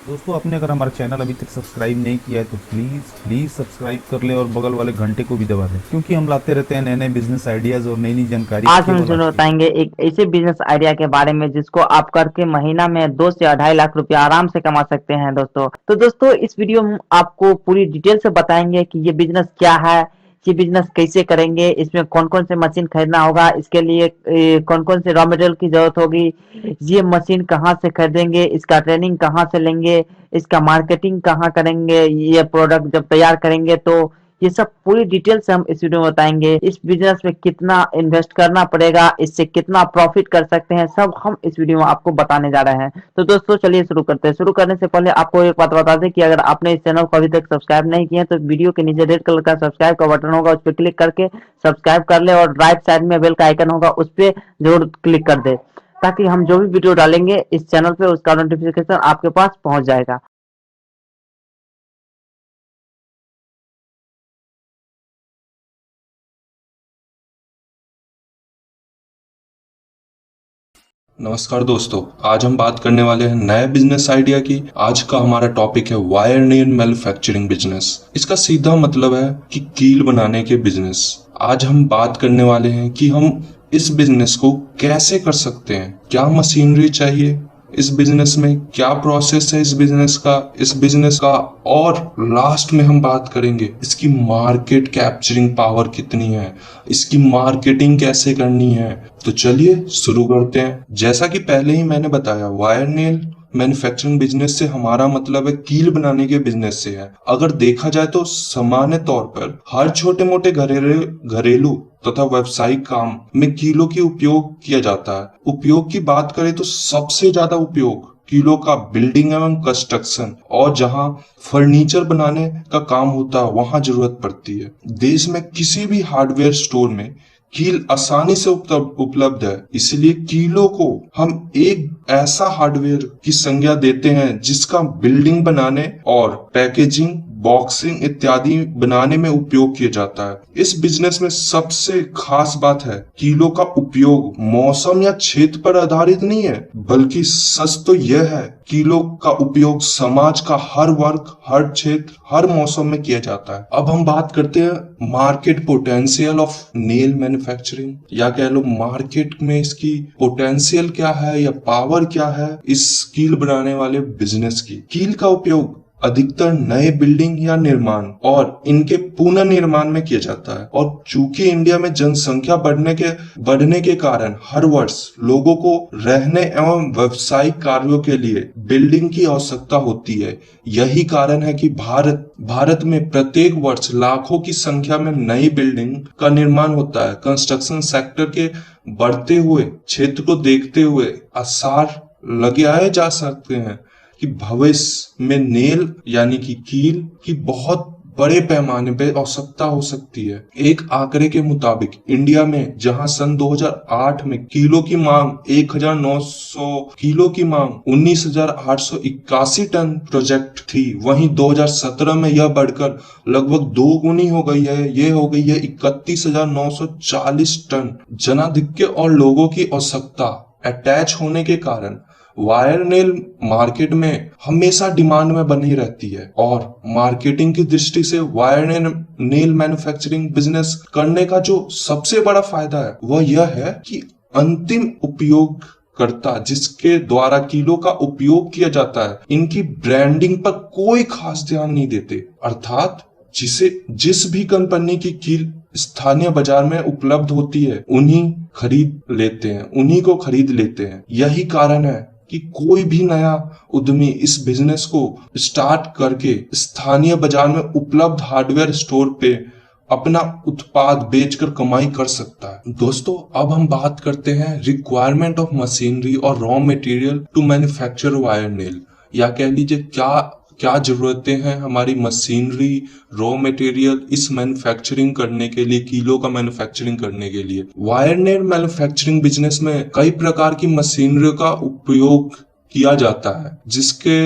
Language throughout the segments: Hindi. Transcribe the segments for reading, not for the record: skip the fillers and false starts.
दोस्तों, आपने अगर हमारा चैनल अभी तक सब्सक्राइब नहीं किया है तो प्लीज़ सब्सक्राइब कर ले और बगल वाले घंटे को भी दबा दें, क्योंकि हम लाते रहते हैं नए नए बिजनेस आइडियाज़ और नई नई जानकारी आज हम केवल तुम्हें आपके लिए। बताएंगे एक ऐसे बिजनेस आइडिया के बारे में जिसको आप करके महीना में 2 से 2.5 लाख रुपया आराम से कमा सकते हैं दोस्तों। तो दोस्तों इस वीडियो में आपको पूरी डिटेल से बताएंगे कि ये बिजनेस क्या है, ये बिजनेस कैसे करेंगे, इसमें कौन कौन से मशीन खरीदना होगा, इसके लिए कौन कौन से रॉ मटेरियल की जरूरत होगी, ये मशीन कहाँ से खरीदेंगे, इसका ट्रेनिंग कहाँ से लेंगे, इसका मार्केटिंग कहाँ करेंगे, ये प्रोडक्ट जब तैयार करेंगे तो ये सब पूरी डिटेल से हम इस वीडियो में बताएंगे। इस बिजनेस में कितना इन्वेस्ट करना पड़ेगा, इससे कितना प्रॉफिट कर सकते हैं, सब हम इस वीडियो में आपको बताने जा रहे हैं। तो दोस्तों चलिए शुरू करते हैं। शुरू करने से पहले आपको एक बात बता दें कि अगर आपने इस चैनल को अभी तक सब्सक्राइब नहीं किया है तो वीडियो के नीचे रेड कलर का सब्सक्राइब का बटन होगा, उस पर क्लिक करके सब्सक्राइब कर ले और राइट साइड में बेल का आइकन होगा, उस पर जरूर क्लिक कर दे ताकि हम जो भी वीडियो डालेंगे इस चैनल पे उसका नोटिफिकेशन आपके पास पहुंच जाएगा। नमस्कार दोस्तों, आज हम बात करने वाले हैं नए बिजनेस आइडिया की। आज का हमारा टॉपिक है वायर नेल मैन्युफैक्चरिंग बिजनेस। इसका सीधा मतलब है कि कील बनाने के बिजनेस। आज हम बात करने वाले हैं कि हम इस बिजनेस को कैसे कर सकते हैं, क्या मशीनरी चाहिए इस बिजनेस में, क्या प्रोसेस है इस बिजनेस का, और लास्ट में हम बात करेंगे इसकी मार्केट कैप्चरिंग पावर कितनी है, इसकी मार्केटिंग कैसे करनी है। तो चलिए शुरू करते हैं। जैसा कि पहले ही मैंने बताया, वायर नेल मैन्युफैक्चरिंग बिजनेस से हमारा मतलब है कील बनाने के बिजनेस से है। अगर देखा जाए तो सामान्य तौर पर हर छोटे मोटे घरेलू तथा व्यावसायिक काम में कीलों की उपयोग किया जाता है। उपयोग की बात करें तो सबसे ज्यादा उपयोग कीलों का बिल्डिंग एवं कंस्ट्रक्शन और जहां फर्नीचर बनाने का काम होता है वहां जरूरत पड़ती है। देश में किसी भी हार्डवेयर स्टोर में कील आसानी से उपलब्ध है, इसलिए कीलों को हम एक ऐसा हार्डवेयर की संज्ञा देते हैं जिसका बिल्डिंग बनाने और पैकेजिंग, बॉक्सिंग इत्यादि बनाने में उपयोग किया जाता है। इस बिजनेस में सबसे खास बात है कीलों का उपयोग मौसम या क्षेत्र पर आधारित नहीं है, बल्कि सच तो यह है कीलों का उपयोग समाज का हर वर्ग, हर क्षेत्र, हर मौसम में किया जाता है। अब हम बात करते हैं market potential of nail manufacturing, या कह लो मार्केट में इसकी पोटेंशियल क्या है या पावर क्या है इस कील बनाने वाले बिजनेस की। कील का उपयोग अधिकतर नए बिल्डिंग या निर्माण और इनके पुनर्निर्माण में किया जाता है, और चूंकि इंडिया में जनसंख्या बढ़ने के कारण हर वर्ष लोगों को रहने एवं व्यावसायिक कार्यों के लिए बिल्डिंग की आवश्यकता होती है। यही कारण है कि भारत में प्रत्येक वर्ष लाखों की संख्या में नई बिल्डिंग का निर्माण होता है। कंस्ट्रक्शन सेक्टर के बढ़ते हुए क्षेत्र को देखते हुए आसार लगाए जा सकते हैं कि भविष्य में नेल यानी कि कील की बहुत बड़े पैमाने पे आवश्यकता हो सकती है। एक आंकड़े के मुताबिक इंडिया में जहां सन 2008 में कीलों की मांग 1900 किलो की मांग 19,881 टन प्रोजेक्ट थी, वहीं 2017 में यह बढ़कर लगभग 2 गुनी हो गई है। ये हो गई है 31,940 टन। जनाधिक्य और लोगों की आवश्यकता अटैच होने के कारण वायर नेल मार्केट में हमेशा डिमांड में बनी रहती है, और मार्केटिंग की दृष्टि से वायर नेल मैन्युफैक्चरिंग बिजनेस करने का जो सबसे बड़ा फायदा है वह यह है कि अंतिम उपयोगकर्ता जिसके द्वारा कीलों का उपयोग किया जाता है, इनकी ब्रांडिंग पर कोई खास ध्यान नहीं देते। अर्थात जिस भी कंपनी की कील स्थानीय बाजार में उपलब्ध होती है उन्हीं को खरीद लेते हैं। यही कारण है कि कोई भी नया उद्यमी इस बिजनेस को स्टार्ट करके स्थानीय बाजार में उपलब्ध हार्डवेयर स्टोर पे अपना उत्पाद बेचकर कमाई कर सकता है। दोस्तों, अब हम बात करते हैं रिक्वायरमेंट ऑफ मशीनरी और raw material to manufacture wire nail, या कह लीजिए क्या जरूरतें हैं हमारी मशीनरी, रॉ मटेरियल इस मैन्युफैक्चरिंग करने के लिए, कीलों का मैन्युफैक्चरिंग करने के लिए। वायर नेल मैन्युफैक्चरिंग बिजनेस में कई प्रकार की मशीनरी का उपयोग किया जाता है, जिसके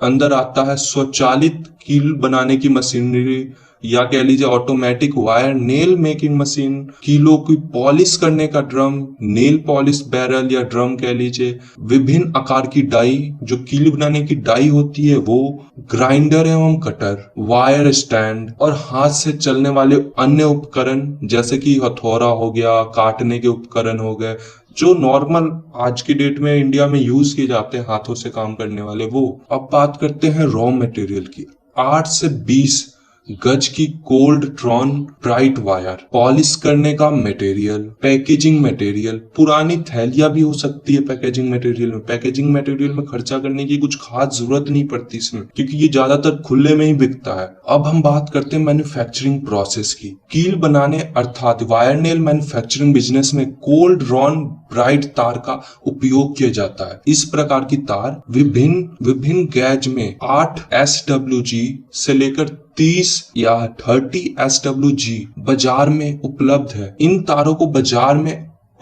अंदर आता है स्वचालित कील बनाने की मशीनरी, या कह लीजिए automatic wire nail making machine, कीलों की पॉलिश करने का ड्रम, नेल पॉलिश बैरल या ड्रम कह लीजिए, विभिन्न आकार की डाई जो कील बनाने की डाई होती है वो, ग्राइंडर एवं कटर, वायर स्टैंड और हाथ से चलने वाले अन्य उपकरण जैसे कि हथौड़ा हो गया, काटने के उपकरण हो गए, जो नॉर्मल आज की डेट में इंडिया में यूज किए जाते हैं हाथों से काम करने वाले वो। अब बात करते हैं रॉ मटेरियल की। 8 से 20 गज की cold drawn bright wire, polish करने का मटेरियल, पैकेजिंग मटेरियल, पुरानी थैलियां भी हो सकती है पैकेजिंग मटेरियल में। पैकेजिंग मटेरियल में खर्चा करने की कुछ खास जरूरत नहीं पड़ती इसमें, क्योंकि ये ज्यादातर खुले में ही बिकता है। अब हम बात करते हैं मैन्युफैक्चरिंग प्रोसेस की। कील बनाने अर्थात वायर नेल मैन्युफैक्चरिंग बिजनेस में कोल्ड ड्रॉन ब्राइट तार का उपयोग किया जाता है। इस प्रकार की तार विभिन्न गैज में 8 SWG से लेकर 30 या 30 SWG बाजार में उपलब्ध है। इन तारों को बाजार में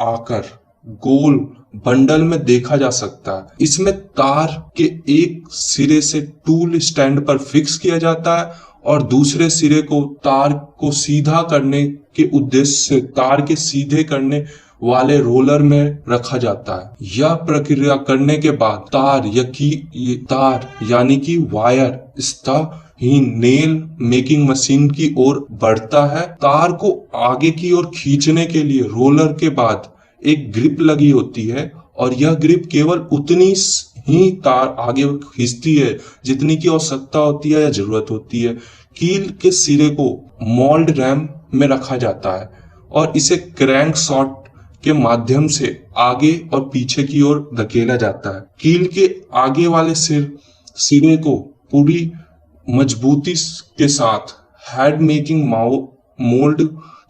आकर गोल बंडल में देखा जा सकता है। इसमें तार के एक सिरे से टूल स्टैंड पर फिक्स किया जाता है और दूसरे सिरे को तार को सीधा करने के उद्देश्य से तार के सीधे करने वाले रोलर में रखा जाता है। यह प्रक्रिया करने के बाद तार यानी कि वायर ही नेल मेकिंग मशीन की ओर बढ़ता है। तार को आगे की ओर खींचने के लिए रोलर के बाद एक ग्रिप लगी होती है और यह ग्रिप केवल उतनी ही तार आगे खींचती है जितनी की आवश्यकता होती है या जरूरत होती है। कील के सिरे को मोल्ड रैम में रखा जाता है और इसे क्रैंक शॉट के माध्यम से आगे और पीछे की ओर धकेला जाता है। कील के आगे वाले सिरे को पूरी मजबूती के साथ हेड मेकिंग मोल्ड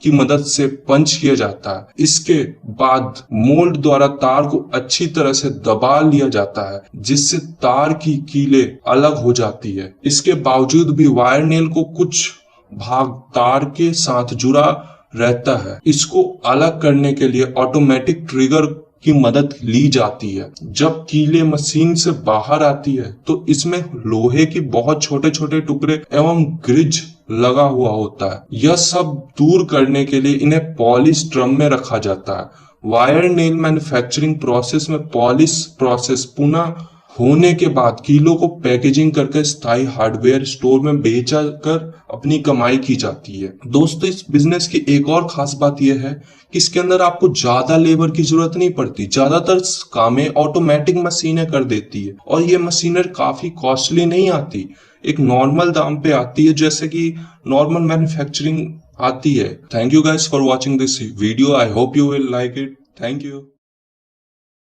की मदद से पंच किया जाता है। इसके बाद मोल्ड द्वारा तार को अच्छी तरह से दबा लिया जाता है जिससे तार की कीलें अलग हो जाती है। इसके बावजूद भी वायर नेल को कुछ भाग तार के साथ जुड़ा रहता है। इसको अलग करने के लिए ऑटोमेटिक ट्रिगर की मदद ली जाती है। जब कीलें मशीन से बाहर आती है तो इसमें लोहे की बहुत छोटे छोटे टुकड़े एवं ग्रिज लगा हुआ होता है। यह सब दूर करने के लिए इन्हें पॉलिश ड्रम में रखा जाता है। वायर नेल मैन्युफैक्चरिंग प्रोसेस में पॉलिश प्रोसेस पुनः होने के बाद कीलों को पैकेजिंग करके स्थायी हार्डवेयर स्टोर में बेचा कर अपनी कमाई की जाती है। दोस्तों, इस बिजनेस की एक और खास बात यह है कि इसके अंदर आपको ज्यादा लेबर की जरूरत नहीं पड़ती। ज्यादातर कामें ऑटोमेटिक मशीनें कर देती है और ये मशीनर काफी कॉस्टली नहीं आती, एक नॉर्मल दाम पे आती है जैसे कि नॉर्मल मैन्युफैक्चरिंग आती है। Thank you guys for watching this video. I hope you will like it. Thank you.